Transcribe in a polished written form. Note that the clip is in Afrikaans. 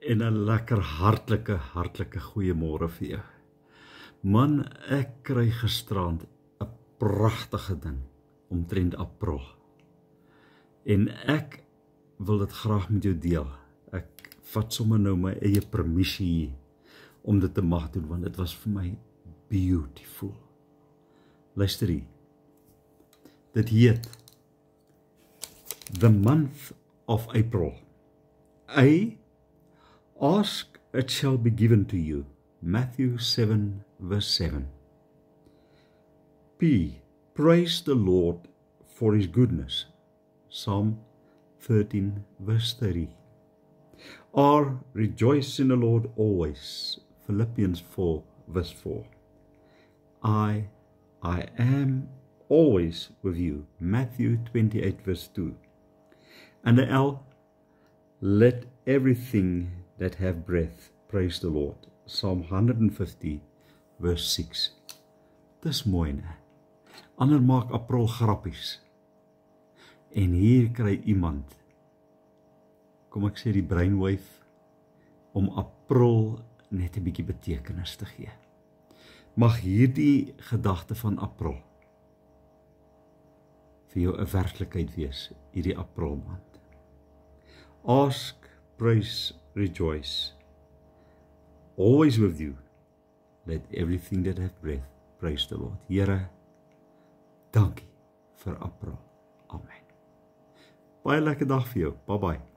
en 'n lekker hartlike goeiemôre vir jou. Man, ek kry gisterand 'n pragtige ding omtrent April. En ek wil dit graag met jou deel. Ek vat sommer nou my eie permissie om dit te mag doen, want dit was vir my beautiful. Luister hier. Dit heet The Month of April. A, ask, it shall be given to you. Matthew 7, verse 7. P, praise the Lord for his goodness. Psalm 13, verse 30. R, rejoice in the Lord always. Philippians 4, verse 4. I am always with you. Matthew 28, verse 2. And the L, let everything that have breath praise the Lord. Psalm 150, verse 6. Dis mooi, ne? Ander maak April grappies. En hier kry iemand, kom ek sê die brainwave, om April net 'n bietjie betekenis te gee. Mag hierdie gedagte van April vir jou 'n werklikheid wees, hierdie April maand. Ask, praise, rejoice. Always with you. Let everything that have breath praise the Lord. Here, dankie vir April. Amen. Baie lekker dag vir jou. Bye bye.